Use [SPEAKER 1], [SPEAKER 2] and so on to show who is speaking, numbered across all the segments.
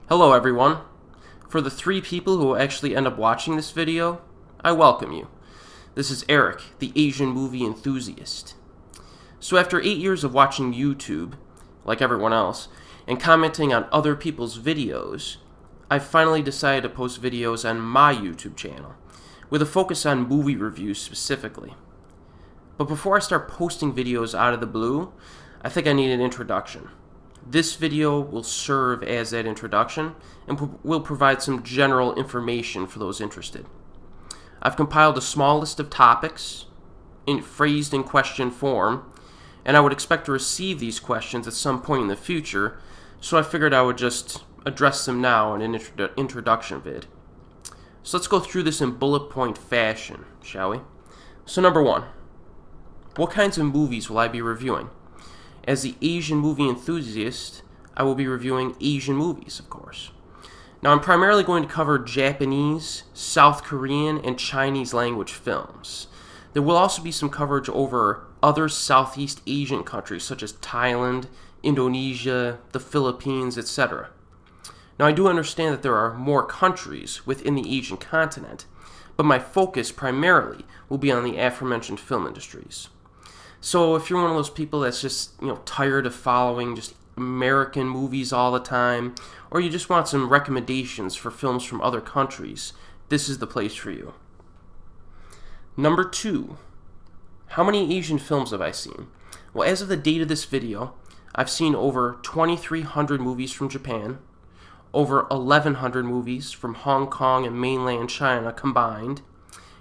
[SPEAKER 1] Hello everyone. For the 3 people who will actually end up watching this video, I welcome you. This is Erik, the Asian movie enthusiast. So after 8 years of watching YouTube, like everyone else, and commenting on other people's videos, I've finally decided to post videos on my YouTube channel, with a focus on movie reviews specifically. But before I start posting videos out of the blue, I think I need an introduction. This video will serve as that introduction and will provide some general information for those interested. I've compiled a small list of topics, phrased in question form, and I would expect to receive these questions at some point in the future, so I figured I would just address them now in an introduction vid. So let's go through this in bullet point fashion, shall we? So number 1, what kinds of movies will I be reviewing? As the Asian movie enthusiast, I will be reviewing Asian movies, of course. Now, I'm primarily going to cover Japanese, South Korean, and Chinese language films. There will also be some coverage over other Southeast Asian countries, such as Thailand, Indonesia, the Philippines, etc. Now, I do understand that there are more countries within the Asian continent, but my focus primarily will be on the aforementioned film industries. So if you're one of those people that's just, tired of following just American movies all the time, or you just want some recommendations for films from other countries, this is the place for you. Number 2, how many Asian films have I seen? Well, as of the date of this video, I've seen over 2,300 movies from Japan, over 1,100 movies from Hong Kong and mainland China combined,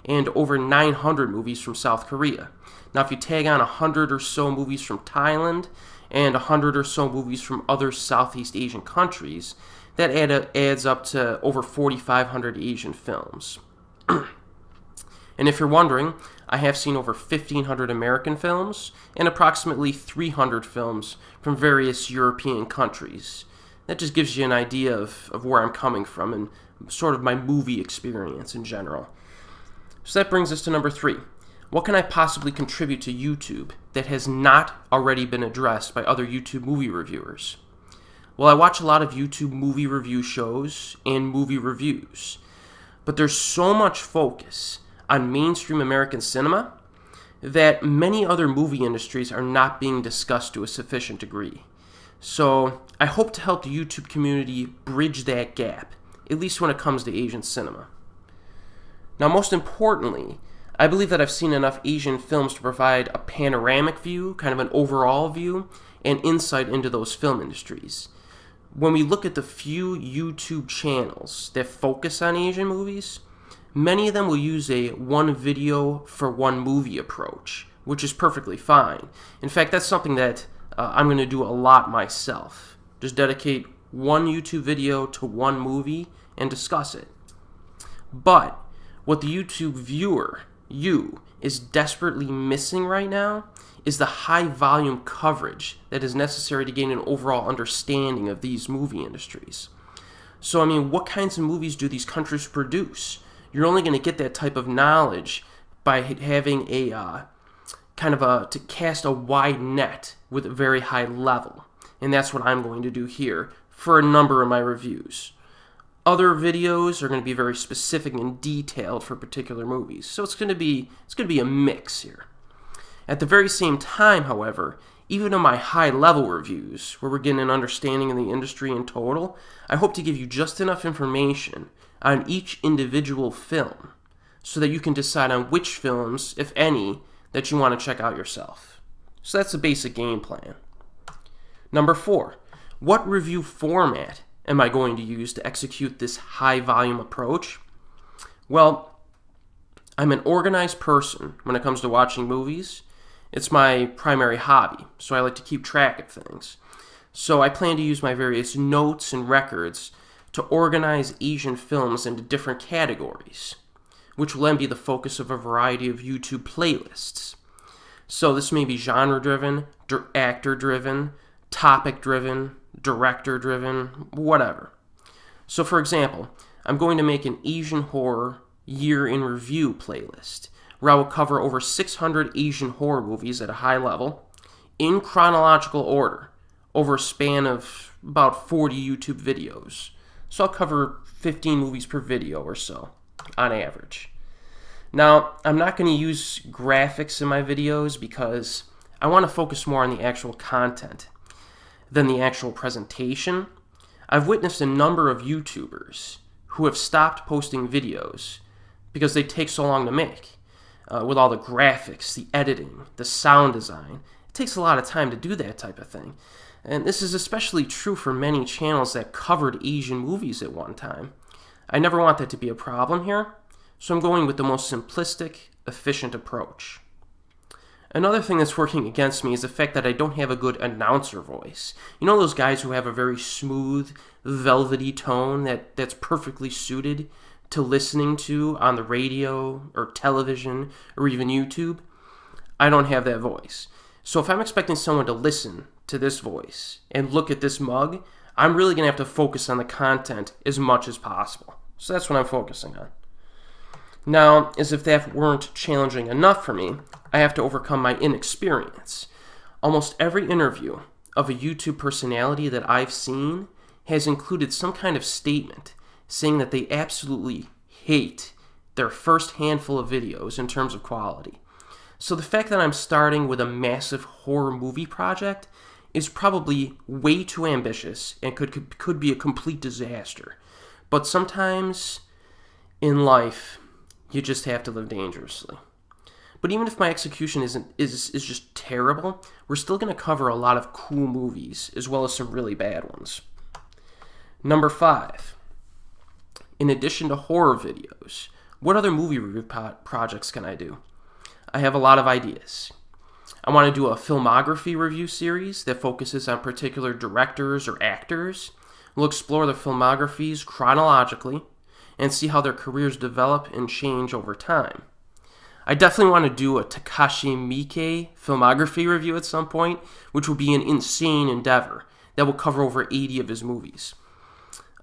[SPEAKER 1] and over 900 movies from South Korea. Now, if you tag on 100 or so movies from Thailand and 100 or so movies from other Southeast Asian countries, that adds up to over 4,500 Asian films. And if you're wondering, I have seen over 1,500 American films and approximately 300 films from various European countries. That just gives you an idea of where I'm coming from and sort of my movie experience in general. So that brings us to number 3. What can I possibly contribute to YouTube that has not already been addressed by other YouTube movie reviewers? Well, I watch a lot of YouTube movie review shows and movie reviews, but there's so much focus on mainstream American cinema that many other movie industries are not being discussed to a sufficient degree. So I hope to help the YouTube community bridge that gap, at least when it comes to Asian cinema. Now, most importantly, I believe that I've seen enough Asian films to provide a panoramic view, kind of an overall view, and insight into those film industries. When we look at the few YouTube channels that focus on Asian movies, many of them will use a one video for one movie approach, which is perfectly fine. In fact, that's something that I'm going to do a lot myself. Just dedicate one YouTube video to one movie and discuss it. But what the YouTube viewer, is desperately missing right now is the high volume coverage that is necessary to gain an overall understanding of these movie industries. So, what kinds of movies do these countries produce? You're only going to get that type of knowledge by having to cast a wide net with a very high level. And that's what I'm going to do here for a number of my reviews. Other videos are going to be very specific and detailed for particular movies, so it's going to be a mix here. At the very same time, however, even in my high-level reviews, where we're getting an understanding of the industry in total, I hope to give you just enough information on each individual film so that you can decide on which films, if any, that you want to check out yourself. So that's the basic game plan. Number 4, what review format am I going to use to execute this high-volume approach? Well, I'm an organized person when it comes to watching movies. It's my primary hobby, so I like to keep track of things. So I plan to use my various notes and records to organize Asian films into different categories, which will then be the focus of a variety of YouTube playlists. So this may be genre-driven, actor-driven, topic-driven, director-driven, whatever. So for example, I'm going to make an Asian horror year in review playlist where I will cover over 600 Asian horror movies at a high level in chronological order over a span of about 40 YouTube videos. so I'll cover 15 movies per video or so, on average. Now, I'm not going to use graphics in my videos because I want to focus more on the actual content than the actual presentation. I've witnessed a number of YouTubers who have stopped posting videos because they take so long to make. With all the graphics, the editing, the sound design, it takes a lot of time to do that type of thing. And this is especially true for many channels that covered Asian movies at one time. I never want that to be a problem here, so I'm going with the most simplistic, efficient approach. Another thing that's working against me is the fact that I don't have a good announcer voice. You know those guys who have a very smooth, velvety tone that's perfectly suited to listening to on the radio or television or even YouTube? I don't have that voice. So if I'm expecting someone to listen to this voice and look at this mug, I'm really going to have to focus on the content as much as possible. So that's what I'm focusing on. Now, as if that weren't challenging enough for me, I have to overcome my inexperience. Almost every interview of a YouTube personality that I've seen has included some kind of statement saying that they absolutely hate their first handful of videos in terms of quality. So the fact that I'm starting with a massive horror movie project is probably way too ambitious and could be a complete disaster. But sometimes in life, you just have to live dangerously. But even if my execution is just terrible, we're still going to cover a lot of cool movies as well as some really bad ones. Number 5. In addition to horror videos, what other movie review projects can I do? I have a lot of ideas. I want to do a filmography review series that focuses on particular directors or actors. We'll explore their filmographies chronologically and see how their careers develop and change over time. I definitely want to do a Takashi Miike filmography review at some point, which will be an insane endeavor that will cover over 80 of his movies.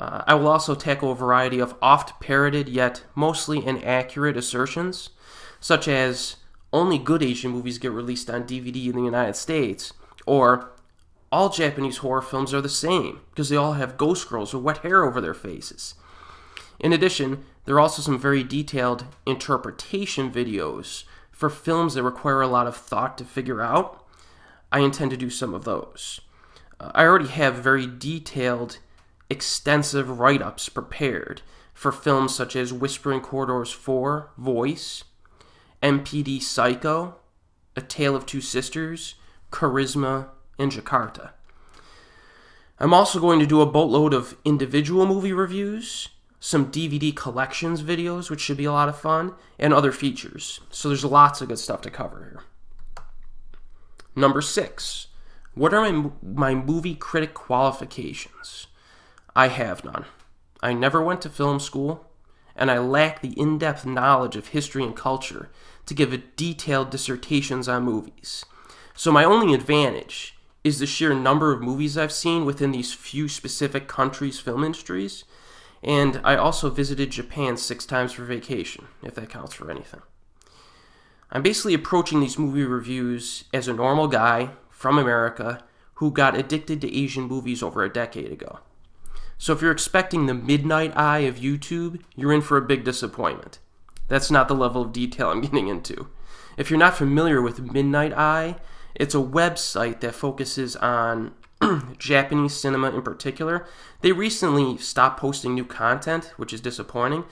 [SPEAKER 1] I will also tackle a variety of oft-parroted yet mostly inaccurate assertions, such as only good Asian movies get released on DVD in the United States, or all Japanese horror films are the same because they all have ghost girls with wet hair over their faces. In addition, there are also some very detailed interpretation videos for films that require a lot of thought to figure out. I intend to do some of those. I already have very detailed, extensive write-ups prepared for films such as Whispering Corridors 4, Voice, MPD Psycho, A Tale of Two Sisters, Charisma, and Jakarta. I'm also going to do a boatload of individual movie reviews, some DVD collections videos, which should be a lot of fun, and other features. So there's lots of good stuff to cover here. Number 6. What are my movie critic qualifications? I have none. I never went to film school, and I lack the in-depth knowledge of history and culture to give detailed dissertations on movies. So my only advantage is the sheer number of movies I've seen within these few specific countries' film industries, and I also visited Japan 6 times for vacation, if that counts for anything. I'm basically approaching these movie reviews as a normal guy from America who got addicted to Asian movies over a decade ago. So if you're expecting the midnight eye of YouTube, you're in for a big disappointment. That's not the level of detail I'm getting into. If you're not familiar with Midnight Eye, it's a website that focuses on Japanese cinema in particular. They recently stopped posting new content, which is disappointing,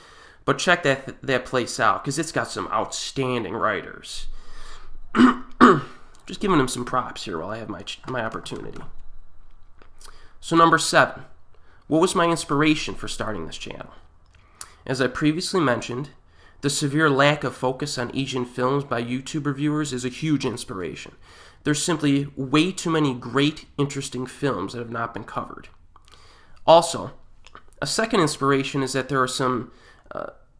[SPEAKER 1] but check that place out because it's got some outstanding writers. Just giving them some props here while I have my opportunity. So number 7, what was my inspiration for starting this channel? As I previously mentioned, the severe lack of focus on Asian films by YouTube reviewers is a huge inspiration. There's simply way too many great, interesting films that have not been covered. Also, a second inspiration is that there are some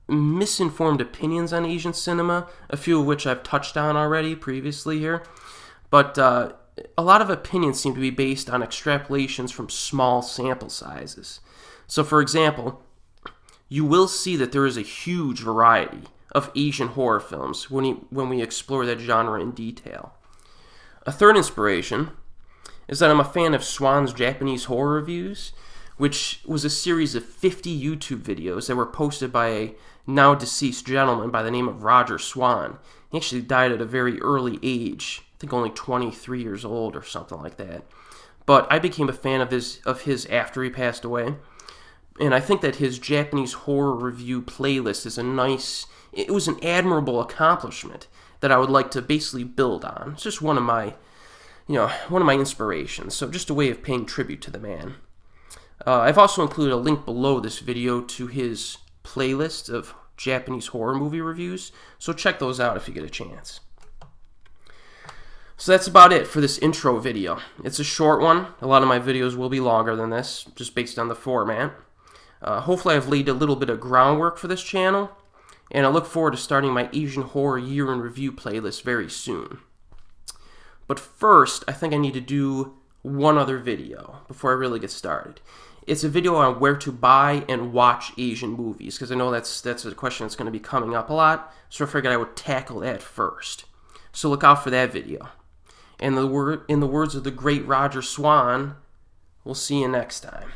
[SPEAKER 1] misinformed opinions on Asian cinema, a few of which I've touched on already previously here. But a lot of opinions seem to be based on extrapolations from small sample sizes. So, for example, you will see that there is a huge variety of Asian horror films when we explore that genre in detail. A third inspiration is that I'm a fan of Swan's Japanese horror reviews, which was a series of 50 YouTube videos that were posted by a now deceased gentleman by the name of Rodger Swan. He actually died at a very early age, I think only 23 years old or something like that. But I became a fan of his after he passed away. And I think that his Japanese horror review playlist is it was an admirable accomplishment that I would like to basically build on. It's just one of my inspirations. So just a way of paying tribute to the man. I've also included a link below this video to his playlist of Japanese horror movie reviews. So check those out if you get a chance. So that's about it for this intro video. It's a short one. A lot of my videos will be longer than this, just based on the format. Hopefully I've laid a little bit of groundwork for this channel, and I look forward to starting my Asian Horror Year in Review playlist very soon. But first, I think I need to do one other video before I really get started. It's a video on where to buy and watch Asian movies, because I know that's a question that's going to be coming up a lot, so I figured I would tackle that first. So look out for that video. And in the words of the great Rodger Swan, we'll see you next time.